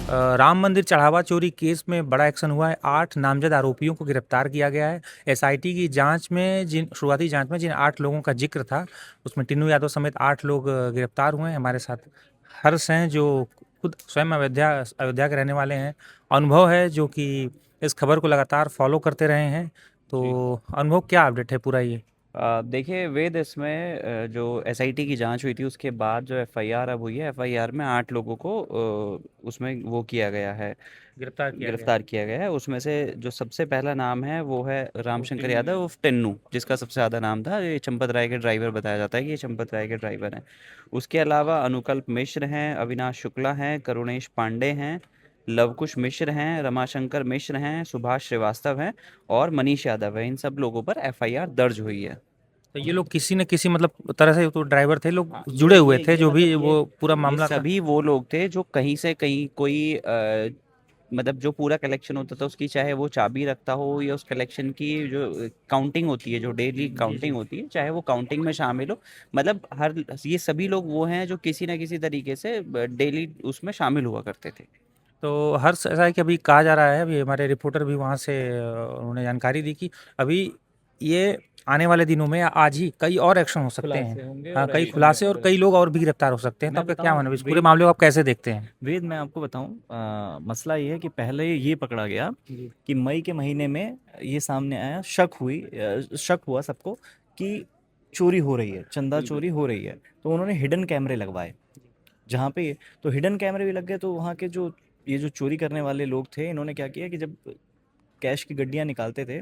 राम मंदिर चढ़ावा चोरी केस में बड़ा एक्शन हुआ है। 8 नामजद आरोपियों को गिरफ्तार किया गया है। एसआईटी की जांच में जिन शुरुआती जांच में जिन 8 लोगों का जिक्र था, उसमें टिन्नू यादव समेत 8 लोग गिरफ्तार हुए हैं। हमारे साथ हर्ष हैं, जो खुद स्वयं अयोध्या अयोध्या के रहने वाले हैं। अनुभव है, जो कि इस खबर को लगातार फॉलो करते रहे हैं। जी। तो अनुभव, क्या अपडेट है पूरा ये? देखिए वेद, इसमें जो एसआईटी की जांच हुई थी उसके बाद जो एफआईआर अब हुई है, एफआईआर में 8 लोगों को उसमें वो किया गया है, गिरफ्तार किया गया है। गिरफ्तार किया गया है। उसमें से जो सबसे पहला नाम है वो है रामशंकर यादव उर्फ टिन्नू, जिसका सबसे ज़्यादा नाम था। ये चंपत राय के ड्राइवर बताया जाता है कि ये चंपत राय के ड्राइवर हैं। उसके अलावा अनुकल्प मिश्र हैं, अविनाश शुक्ला हैं, करुणेश पांडे हैं, लवकुश मिश्र हैं, रमाशंकर मिश्र हैं, सुभाष श्रीवास्तव हैं और मनीष यादव है। इन सब लोगों पर एफआईआर दर्ज हुई है। तो ये लोग किसी न किसी मतलब तरह से तो ड्राइवर थे, लोग हाँ, जुड़े हुए थे, ये जो मतलब भी वो पूरा ये मामला था। सभी वो लोग थे जो कहीं से कहीं कोई मतलब जो पूरा कलेक्शन होता था उसकी, चाहे वो चाबी रखता हो या उस कलेक्शन की जो काउंटिंग होती है, जो डेली जी, काउंटिंग जी। होती है, चाहे वो काउंटिंग में शामिल हो। मतलब हर ये सभी लोग वो हैं जो किसी ना किसी तरीके से डेली उसमें शामिल हुआ करते थे। तो हर्ष, ऐसा है कि अभी कहा जा रहा है, अभी हमारे रिपोर्टर भी वहाँ से उन्होंने जानकारी दी कि अभी ये आने वाले दिनों में या आज ही कई और एक्शन हो सकते खुलासे हैं। होंगे हाँ, और कई एक्शन में खुलासे और कई लोग और भी गिरफ्तार हो सकते हैं। तो मैं आपका क्या बताऊं मानना है इस पूरे वेद, मामले को, आप कैसे देखते हैं? मैं आपको बताऊं, मसला ये है कि पहले ये पकड़ा गया जी। कि मई के महीने में ये सामने आया, शक हुआ सबको कि चोरी हो रही है, चंदा बिल्कुल। चोरी हो रही है। तो उन्होंने हिडन कैमरे लगवाए जहाँ पे तो हिडन कैमरे भी लग गए। तो वहाँ के जो ये जो चोरी करने वाले लोग थे, इन्होंने क्या किया कि जब कैश की गड्डियाँ निकालते थे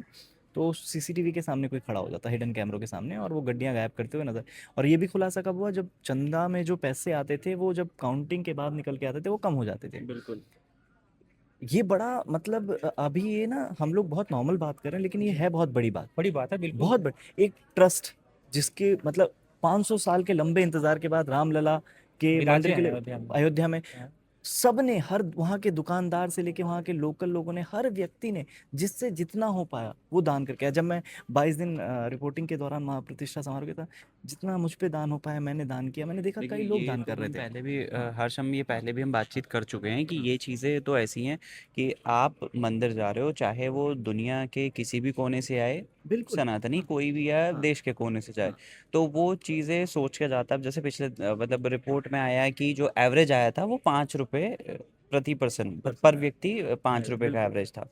तो सीसीटीवी के सामने कोई खड़ा हो जाता, हिडन कैमरों के सामने, और वो गड्डियाँ गायब करते हुए नजर। और ये भी खुलासा कब हुआ, जब चंदा में जो पैसे आते थे वो जब काउंटिंग के बाद निकल के आते थे वो कम हो जाते थे। बिल्कुल। ये बड़ा मतलब अभी ये ना हम लोग बहुत नॉर्मल बात कर रहे हैं, लेकिन ये है बहुत बड़ी बात। बड़ी बात है, बिल्कुल। बहुत बड़ी एक ट्रस्ट, जिसके मतलब 500 साल के लंबे इंतजार के बाद रामलला के विराजे मंदिर के हैं लिए अयोध्या में। अयोध्या में हाँ। सबने, हर वहाँ के दुकानदार से लेके वहाँ के लोकल लोगों ने, हर व्यक्ति ने जिससे जितना हो पाया वो दान करके आया। जब मैं 22 दिन रिपोर्टिंग के दौरान वहाँ प्रतिष्ठा समारोह के था, जितना मुझ पे दान हो पाया मैंने दान किया। मैंने देखा देखिए कई लोग ये दान तो कर रहे हम थे। पहले भी हर्ष, हम ये पहले भी हम बातचीत कर चुके हैं कि ये चीज़ें तो ऐसी हैं कि आप मंदिर जा रहे हो, चाहे वो दुनिया के किसी भी कोने से आए, बिल्कुल। सनातनी हाँ। कोई भी या हाँ। देश के कोने से जाए, हाँ। तो वो चीज़ें सोच के जाता है। अब जैसे पिछले मतलब रिपोर्ट में आया है कि जो एवरेज आया था वो 5 रुपये प्रति पर्सन, पर पर्सन। व्यक्ति 5 रुपये का बिल्कुल। एवरेज था।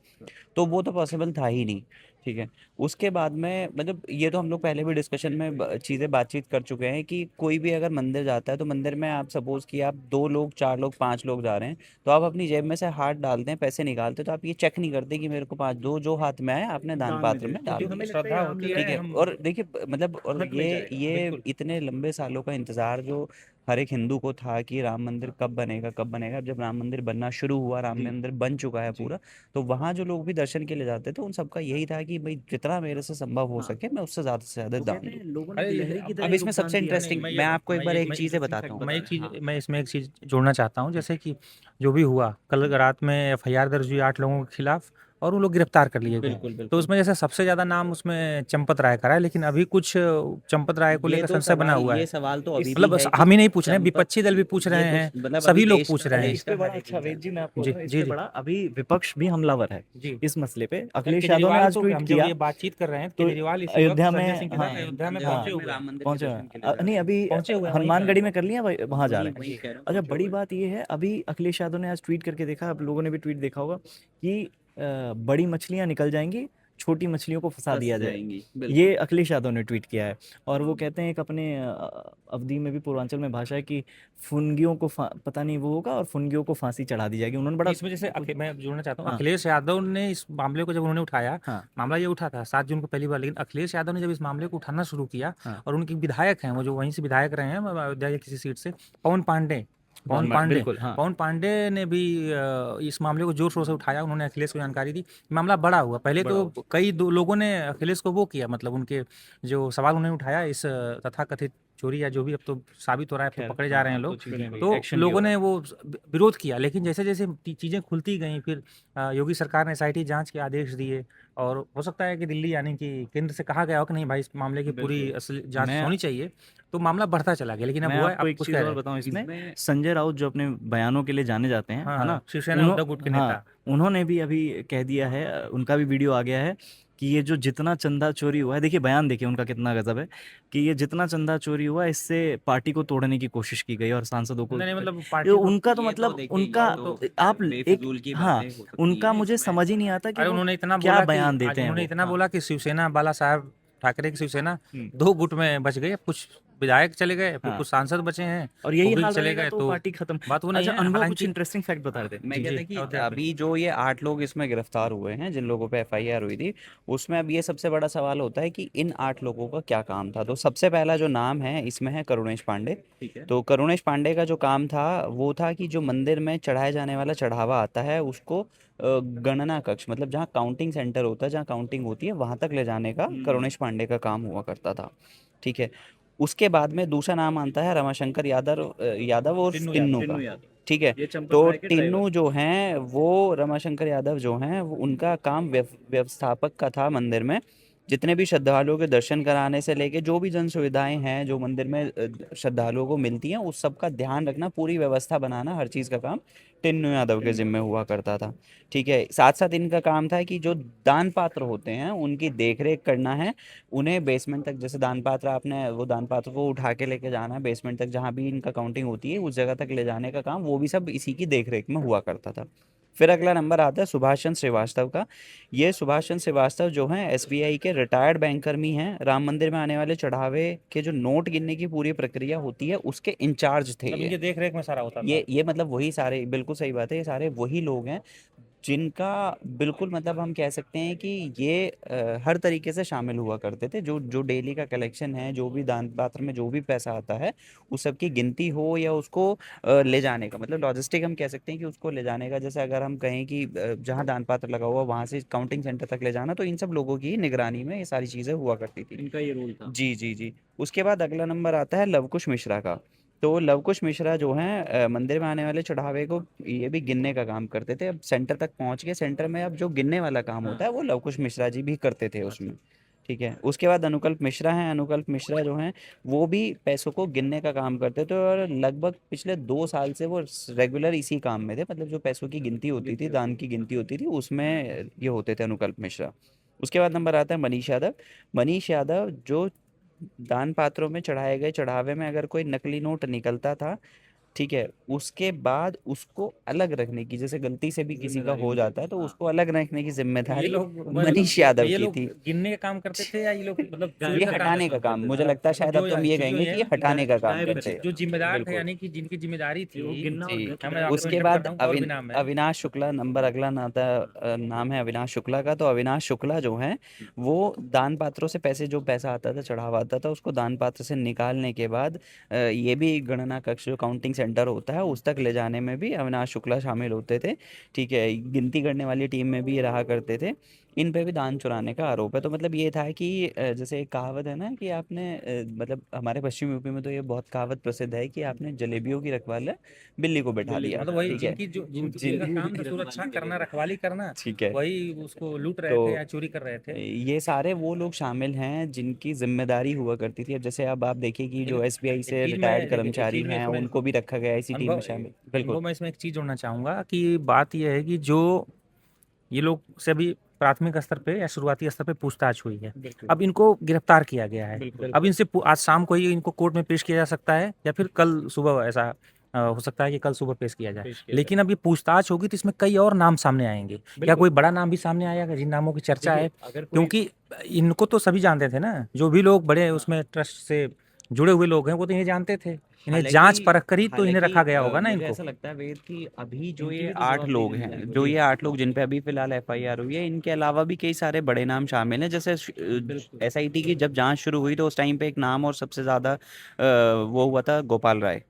तो वो तो पॉसिबल था ही नहीं। ठीक है। उसके बाद में मतलब ये तो हम लोग पहले भी डिस्कशन में चीज़ें बातचीत कर चुके हैं कि कोई भी अगर मंदिर जाता है तो मंदिर में आप सपोज कि आप 2 लोग, 4 लोग, 5 लोग जा रहे हैं, तो आप अपनी जेब में से हाथ डालते हैं, पैसे निकालते हैं, तो आप ये चेक नहीं करते कि मेरे को 5 दो जो हाथ में आए आपने दान दान में पात्र दे, में डाल क्योंकि क्योंकि हमें दिया। लगता है श्रद्धा ये होती रामलला है, ठीक है। हम और देखिए मतलब, और हक में जाएगा, ये बिल्कुल। इतने लंबे सालों का इंतजार जो हर एक हिंदू को था कि राम मंदिर कब बनेगा, कब बनेगा। अब जब राम मंदिर बनना शुरू हुआ, राम जी। मंदिर बन चुका है जी। पूरा, तो वहाँ जो लोग भी दर्शन के लिए जाते थे उन सबका यही था कि भाई जितना मेरे से संभव हो हाँ, सके मैं उससे ज़्यादा से ज़्यादा वो दान कहते दूँ। हैं लोगों ने अरे गिलहरी की अब तरह इसमें योगदान सबसे दिया है। नहीं, इंटरेस्टिंग, मैं आपको एक बार एक चीज़ें इंटरेस्टिंग बताता फैक्ट हूँ। बता रहा हूँ। हाँ। मैं इसमें एक चीज़ जोड़ना चाहता हूँ, जैसे कि जो भी हुआ कल रात में एफआईआर दर्ज हुई 8 लोगों के खिलाफ, और वो लोग गिरफ्तार कर लिए गए। बिल्कुल तो बिल्कुल। उसमें जैसे सबसे ज़्यादा नाम उसमें चंपत राय का है, लेकिन अभी कुछ चंपत राय को ये लेकर तो संशय बना सवाल, हुआ ये है। सवाल तो अभी भी मतलब है कि हम ही नहीं पूछ रहे हैं, चंपत, विपक्षी दल भी पूछ ये रहे तो हैं, मतलब अभी सभी लोग देश पूछ का रहे अरे हैं। इस देश पे का बड़ा हर एक अच्छा वेद इंसान। जी, मैं आपको जी, बताऊं, इस जी, पे जी, बड़ा अभी विपक्ष भी हमलावर है जी। इस मसले पे। कल अखिलेश यादव ने केजरीवाल आज तो ट्वीट हम जब किया। ये बातचीत कर रहे हैं, तो केजरीवाल इसी वक्त अयोध्या संजय में, सिंह के साथ हाँ। अयोध्या में हाँ। पहुंचे अंधेरापुर में हुए राम हैं। मंदिर के पहुंचे दर्शन के लिए जा रहे नहीं, हैं। अभी पहुंचे हुए हैं, वहीं पे हनुमानगढ़ी हैं। में कर लिया, वहां जा वही रहे हैं। वही कह रहा हूँ, अच्छा, पहुंचे बड़ी हुए हैं। बात ये है, अभी अखिलेश यादव ने आज ट्वीट करके देखा, अब लोगों ने भी ट्वीट देखा होगा कि बड़ी मछलियां निकल जाएंगी, छोटी मछलियों को फंसा फंस दिया जाए। जाएंगी, ये बिल्कुल। अखिलेश यादव ने ट्वीट किया है। और वो कहते हैं, एक अपने अवधि में भी पूर्वांचल में भाषा है कि फुनगियों को पता नहीं वो होगा, और फुनगियों को फांसी चढ़ा दी जाएगी। उन्होंने बड़ा नहीं, इसमें जैसे मैं जोड़ना चाहता हूँ, हाँ। अखिलेश यादव ने इस मामले को जब उन्होंने उठाया, हाँ। मामला ये उठा था 7 जून को पहली बार, लेकिन अखिलेश यादव ने जब इस मामले को उठाना शुरू किया, हाँ। और उनके विधायक हैं, वो जो वहीं से विधायक रहे हैं अयोध्या के किसी सीट से, पवन पांडे, पवन पांडे बिल्कुल। हाँ। पवन पांडे ने भी इस मामले को जोर शोर से उठाया। उन्होंने अखिलेश को जानकारी दी, मामला बड़ा हुआ। पहले बड़ा तो हुआ। कई लोगों ने अखिलेश को वो किया, मतलब उनके जो सवाल उन्होंने उठाया इस तथाकथित चोरी या जो भी अब तो साबित हो रहा है, अब तो खैर, पकड़े जा हाँ, रहे हैं अब तो लोग। चीज़ें भी तो एक्शन भी लोगों हो रहा ने है। वो विरोध किया, लेकिन जैसे-जैसे चीज़ें खुलती गईं, फिर योगी सरकार ने एसआईटी जाँच के आदेश दिए और हो सकता है कि दिल्ली यानी कि केंद्र से कहा गया हो कि नहीं भाई इस मामले की पूरी बिल्कुल। असली जाँच मैं होनी चाहिए, तो मामला बढ़ता चला गया। लेकिन अब मैं हुआ है, आपको अब एक कुछ चीज़ कह और रहे हैं। बताऊँ इसमें, इसमें संजय राउत जो अपने बयानों के लिए जाने जाते हैं, हाँ, है ना? हाँ, शिवसेना उद्धव गुट के हाँ, नेता। उन्होंने भी अभी कह दिया है, उनका भी वीडियो आ गया है कि ये जो जितना चंदा चोरी हुआ है, देखिए बयान देखिए उनका कितना गज़ब है कि ये जितना चंदा चोरी हुआ है, इससे पार्टी को तोड़ने की कोशिश की गई और सांसदों को नहीं, नहीं, मतलब ये पार्टी को उनका तो ये तो मतलब देखिए, उनका ये तो आप एक बेफिजूल की हाँ, बातें हो सकती उनका हैं मुझे इसमें। समझ ही नहीं आता कि अरे वो उन्होंने इतना क्या बोला कि बयान आज देते हैं उन्होंने वो। इतना हाँ। बोला कि शिवसेना बाला साहब ठाकरे की शिवसेना हुँ। 2 गुट में बच गई। अब कुछ विधायक चले गए, फिर हाँ। कुछ सांसद बचे हैं, और वो यही भी हाल चले रहेगा गए, तो तो पार्टी खत्म। बात वो नहीं अच्छा, है। अनुभव कुछ हालाँकि इंटरेस्टिंग फैक्ट बता रहे थे। मैं जी, कहता जी, कि और क्या अभी जो ये 8 लोग इसमें गिरफ्तार हुए हैं, जिन लोगों पे एफआईआर हुई थी, उसमें अब ये सबसे बड़ा सवाल होता है कि इन 8 लोगों का क्या काम था। तो सबसे पहला जो नाम है इसमें है करुणेश पांडे। ठीक है। तो करुणेश पांडे का जो काम था वो था कि जो मंदिर में चढ़ाए जाने वाला चढ़ावा आता है उसको गणना कक्ष, मतलब जहाँ काउंटिंग सेंटर होता है, जहाँ काउंटिंग होती है, वहां तक ले जाने का करुणेश पांडे का काम हुआ करता था। ठीक है। उसके बाद में दूसरा नाम आता है रमाशंकर यादव और टिन्नू टिन्नू यादव। का। टिन्नू यादव, ठीक है। ये चंपत तो राय के ड्राइवर। टिन्नू जो हैं वो रमाशंकर यादव जो हैं वो उनका काम व्यवस्थापक का था मंदिर में। जितने भी श्रद्धालुओं के दर्शन कराने से लेके जो भी जन सुविधाएं हैं जो मंदिर में श्रद्धालुओं को मिलती हैं उस सब का ध्यान रखना, पूरी व्यवस्था बनाना, हर चीज़ का काम टिन्नू यादव के जिम्मे हुआ करता था। ठीक है। साथ साथ इनका काम था कि जो दान पात्र होते हैं उनकी देख रेख करना है। उन्हें बेसमेंट तक, जैसे दान पात्र आपने वो दान पात्र को उठा के लेके जाना है बेसमेंट तक, जहाँ भी इनका काउंटिंग होती है उस जगह तक ले जाने का काम वो भी सब इसी की देख रेख में हुआ करता था। फिर अगला नंबर आता है सुभाष चंद्र श्रीवास्तव का। ये सुभाष चंद्र श्रीवास्तव जो हैं एसबीआई के रिटायर्ड बैंकर्मी हैं। राम मंदिर में आने वाले चढ़ावे के जो नोट गिनने की पूरी प्रक्रिया होती है उसके इंचार्ज थे मतलब ये। इनके देख-रेख में सारा होता था। ये मतलब वही सारे, बिल्कुल सही बात है, ये सारे वही लोग हैं जिनका बिल्कुल मतलब हम कह सकते हैं कि ये हर तरीके से शामिल हुआ करते थे। जो जो डेली का कलेक्शन है, जो भी दान पात्र में जो भी पैसा आता है उस सब की गिनती हो या उसको ले जाने का, मतलब लॉजिस्टिक हम कह सकते हैं कि उसको ले जाने का। जैसे अगर हम कहें कि जहाँ दान पात्र लगा हुआ वहाँ से काउंटिंग सेंटर तक ले जाना, तो इन सब लोगों की निगरानी में ये सारी चीज़ें हुआ करती थी। इनका ये रोल था। जी जी जी। उसके बाद अगला नंबर आता है लवकुश मिश्रा का। तो लवकुश मिश्रा जो हैं मंदिर में आने वाले चढ़ावे को ये भी गिनने का काम करते थे। अब सेंटर तक पहुंच के सेंटर में अब जो गिनने वाला काम होता है वो लवकुश मिश्रा जी भी करते थे उसमें। ठीक है। उसके बाद अनुकल्प मिश्रा हैं। अनुकल्प मिश्रा जो हैं वो भी पैसों को गिनने का काम करते थे और लगभग पिछले 2 साल से वो रेगुलर इसी काम में थे। मतलब जो पैसों की गिनती होती थी, दान की गिनती होती थी, उसमें ये होते थे अनुकल्प मिश्रा। उसके बाद नंबर आता है मनीष यादव। मनीष यादव जो दान पात्रों में चढ़ाए गए चढ़ावे में अगर कोई नकली नोट निकलता था, ठीक है, उसके बाद उसको अलग रखने की, जैसे गलती से भी किसी का जिम्मेदारी हो उनकी जाता है थी, तो हाँ। उसको अलग रखने की ये जिम्मेदारी लोग मनीष यादव ये की लोग थी। गिनने का काम करते थे या ये लोग मतलब चोरी ये का काम हटाने का करते काम, थे? मुझे लगता है मतलब शायद अब तो हम ये जो कहेंगे ये कि ये हटाने का काम गायब करते करते हैं। जो जिम्मेदार थे, बिल्कुल। यानी कि जिनकी जिम्मेदारी ये वो थी। गिनना और जी। रख मैं लेना। आपको उसके इंटरप्ट कर बाद रहा हूँ, और भी नाम है। अविनाश शुक्ला नंबर अगला नाता नाम है अविनाश शुक्ला का। तो अविनाश शुक्ला जो हैं वो दान पात्रों से पैसे, जो पैसा आता था चढ़ावा आता था, उसको दान पात्र से निकालने के बाद ये भी गणना कक्ष जो काउंटिंग सेंटर होता है उस तक ले जाने में भी अविनाश शुक्ला शामिल होते थे। ठीक है। गिनती करने वाली टीम में भी ये रहा करते थे। इन पे भी दान चुराने का आरोप है। तो मतलब ये था कि जैसे एक कहावत है ना कि आपने मतलब हमारे पश्चिम यूपी में तो ये बहुत कहावत प्रसिद्ध है कि आपने जलेबियों की रखवाली बिल्ली को बैठा बिल्ली को दिया। मतलब वही ठीक है। जिनकी जो जिन जिनका जिन काम था की सुरक्षा रखवाली के करना, लिए। रखवाली करना, ठीक है। वही उसको लूट रहे थे या तो चोरी कर रहे थे। ये सारे वो लोग शामिल हैं जिनकी जिम्मेदारी हुआ करती थी। अब जैसे अब आप देखिए कि जो लेकिन एसबीआई एक से चीज रिटायर्ड मैं देखिए, एक कर्मचारी चीज में हैं इसमें उनको भी रखा गया है इसी टीम में शामिल। अनुभव बिल्कुल। मैं इसमें एक चीज जोड़ना चाहूंगा कि बात यह है कि जो ये लोग से अभी प्राथमिक स्तर पे या शुरुआती स्तर पे पूछताछ हुई है। बिल्कुल अब इनको गिरफ्तार किया गया है। बिल्कुल अब इनसे आज शाम को ही इनको कोर्ट में पेश किया जा सकता है या फिर कल सुबह, ऐसा हो सकता है कि कल सुबह पेश किया जाए। पेश किया लेकिन अब ये पूछताछ होगी तो इसमें कई और नाम सामने आएंगे। क्या बिल्कुल। कोई बड़ा नाम भी सामने आएगा जिन नामों की चर्चा देखिए है? अगर कोई क्योंकि इनको तो सभी जानते थे ना, जो भी लोग बड़े हाँ उसमें ट्रस्ट से जुड़े हुए लोग हैं वो तो इन्हें जानते थे। इन्हें जांच हालांकि परख कर ही तो इन्हें हालांकि रखा गया होगा ना मुझे इनको। ऐसा लगता है वेद कि अभी जो इनकी ये भी तो 8 जवाबदेही लोग देनी हैं, पड़ेगी। जो जी ये 8 लोग जिन पे अभी फिलहाल एफआईआर हुई है, इनके अलावा भी कई सारे बड़े नाम शामिल हैं। जैसे बिल्कुल एसआईटी की जब जांच शुरू हुई तो उस टाइम पे एक नाम और सबसे ज्यादा वो हुआ था गोपाल राय।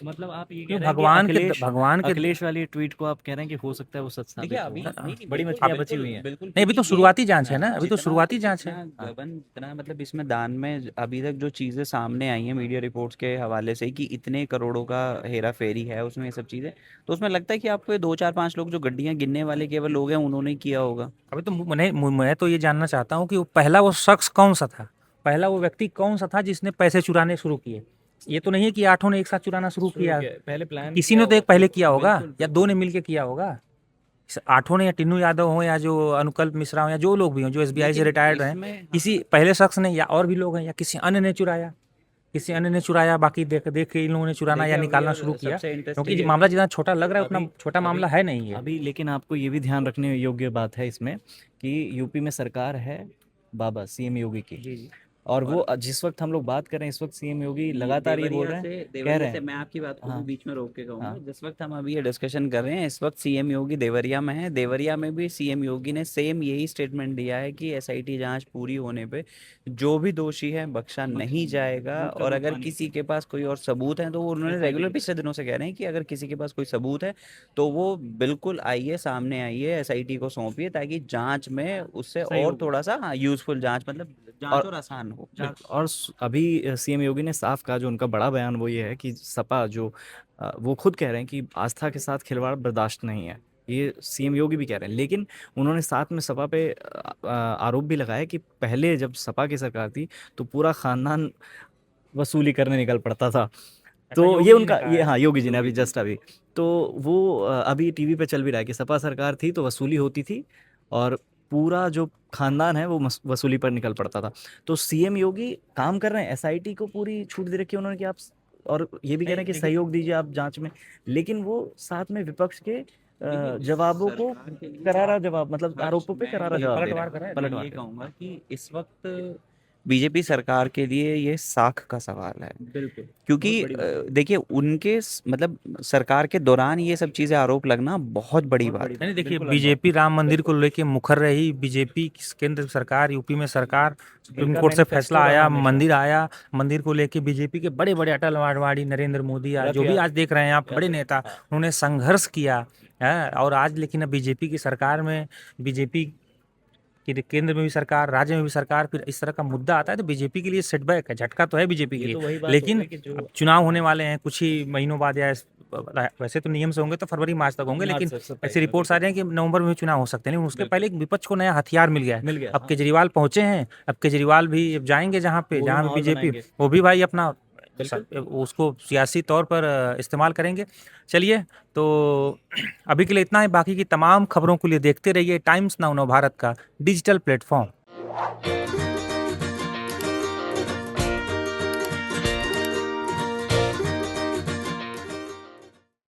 मतलब आप ये कह क्यों रहे हैं कि भगवान के अखिलेश वाली ट्वीट को आप कह रहे हैं कि हो सकता है वो सच देखिए साबित अभी हो। नहीं नहीं बड़ी बिल्कुल मछलियां बची बिल्कुल हुई हैं। बिल्कुल नहीं, अभी तो क्योंकि ये शुरुआती जांच है ना, हाँ, अभी तो जितना शुरुआती जांच है। जितना गबन जितना मतलब इसमें दान में अभी तक जो चीज़ें सामने आई हैं मीडिया रिपोर्ट्स के हवाले से कि इतने करोड़ों का हेरा फेरी है उसमें ये सब चीज़ें, तो उसमें लगता है कि आपको ये 2 4 5 लोग जो गड्डियां गिनने वाले केवल लोग हैं उन्होंने ही किया होगा। अभी तो मैं तो ये जानना चाहता हूँ कि वो शख्स कौन सा था, पहला वो व्यक्ति कौन सा था जिसने पैसे चुराने शुरू किए। ये तो नहीं है कि आठों ने एक साथ चुराना शुरू किया, पहले प्लान किसी किया ने तो होगा। एक पहले किया होगा बिल्कुल या दो बिल्कुल ने मिलके किया होगा। आठों ने, या टिन्नू यादव हो या जो अनुकल्प मिश्रा हो या जो लोग भी हों जो एसबीआई से लेकिन रिटायर्ड हैं, इसमें किसी पहले शख्स ने या और भी लोग हैं या किसी अन्य ने चुराया, किसी अन्य ने चुराया, बाकी देख देख के इन लोगों ने चुराना या देखिए अभी निकालना और शुरू किया। सबसे क्योंकि इंटरेस्टिंग ये मामला जितना छोटा लग रहा है उतना अभी छोटा अभी मामला है नहीं ये। अभी लेकिन आपको ये भी ध्यान रखने योग्य बात है इसमें कि यूपी में सरकार है बाबा सीएम योगी की, जी जी और वो और जिस वक्त हम लोग बात कर रहे हैं इस वक्त सीएम योगी लगातार ये बोल रहे हैं, कह रहे देवरिया से हैं। मैं आपकी बात को भी हाँ बीच में रोक के कहूंगा, हाँ जिस वक्त हम अभी ये डिस्कशन कर रहे हैं इस वक्त सीएम योगी देवरिया में है। देवरिया में भी सीएम योगी ने सेम यही स्टेटमेंट दिया है कि एसआईटी जांच पूरी होने पे जो भी दोषी है बख्शा नहीं जाएगा, दूध का और दूध अगर पानी किसी के पास कोई और सबूत है तो वो उन्होंने एसआईटी रेगुलर के पिछले दिनों से कह रहे हैं कि अगर किसी के पास कोई सबूत है तो वो बिल्कुल आइए, सामने आइए, एसआईटी को सौंपिए ताकि जांच में उससे सही और होगा। थोड़ा सा यूजफुल जांच मतलब जांच और और आसान हो। और अभी सीएम योगी ने साफ कहा, जो उनका बड़ा बयान वो ये है कि सपा जो वो खुद कह रहे हैं कि आस्था के साथ खिलवाड़ बर्दाश्त नहीं है, ये सीएम योगी भी कह रहे हैं। लेकिन उन्होंने साथ में सपा पे आरोप भी लगाया कि पहले जब सपा की सरकार थी तो पूरा खानदान वसूली करने निकल पड़ता था। ऐसा तो योगी ये जी ने उनका कहा ये है। हाँ योगी जी ने अभी योगी जी जस्ट अभी तो वो अभी टीवी पे चल भी रहा है कि सपा सरकार थी तो वसूली होती थी और पूरा जो खानदान है वो वसूली पर निकल पड़ता था। तो सीएम योगी काम कर रहे हैं, एसआईटी को पूरी छूट दे रखी है उन्होंने कि आप और ये भी कह रहे नहीं हैं कि देखिए, सहयोग दीजिए आप जांच में, लेकिन वो साथ में विपक्ष के देखिए जवाबों को सरकार के लिए करारा जवाब मतलब हर्ष आरोपों पे मैं करारा ये जवाब दे रहे पलटवार हैं, कर रहा है। मैं पलटवार ये कर कहूंगा कि इस वक्त बीजेपी सरकार के लिए ये साख का सवाल है, बिल्कुल क्योंकि बहुत बड़ी बात है। देखिए उनके मतलब सरकार के दौरान ये सब चीजें आरोप लगना बहुत बड़ी बहुत बात बड़ी है। नहीं बात है, देखिए, बिल्कुल अनुभव। बीजेपी राम मंदिर को बिल्कुल लेके मुखर रही, बीजेपी केंद्र सरकार, यूपी में सरकार, सुप्रीम इनका कोर्ट से मैनिफेस्टो फैसला रहा आया, हमेशा मंदिर आया, मंदिर को लेके बीजेपी के बड़े बड़े अटल अडवाणी, नरेंद्र मोदी या रथ जो भी आज देख रहे हैं आप बड़े यात्रा। नेता, हाँ उन्होंने संघर्ष किया है। और आज लेकिन अब बीजेपी की सरकार में, बीजेपी कि केंद्र में भी सरकार, राज्य में भी सरकार, फिर इस तरह का मुद्दा आता है तो बीजेपी के लिए सेटबैक है, झटका तो है बीजेपी के ये लिए। तो वही बात हो लेकिन गई कि जो अब चुनाव होने वाले हैं कुछ ही महीनों बाद, या वैसे तो नियम से होंगे तो फरवरी मार्च तक होंगे, मार्च लेकिन से ऐसी 27 में रिपोर्ट्स आ बिल्कुल रही हैं कि नवंबर में भी चुनाव हो सकते हैं। लेकिन उसके बिल्कुल पहले एक विपक्ष को नया हथियार मिल गया है। मिल गया। अब हाँ केजरीवाल पहुंचे हैं, अब केजरीवाल भी अब जाएंगे जहाँ पे, वो भी जहाँ पे माहौल बीजेपी, बनाएंगे। वो भी भाई अपना बिल्कुल उसको सियासी तौर पर इस्तेमाल करेंगे। चलिए, तो अभी के लिए इतना है, बाकी की तमाम खबरों के लिए देखते रहिए टाइम्स नाउ नव भारत का डिजिटल प्लेटफॉर्म।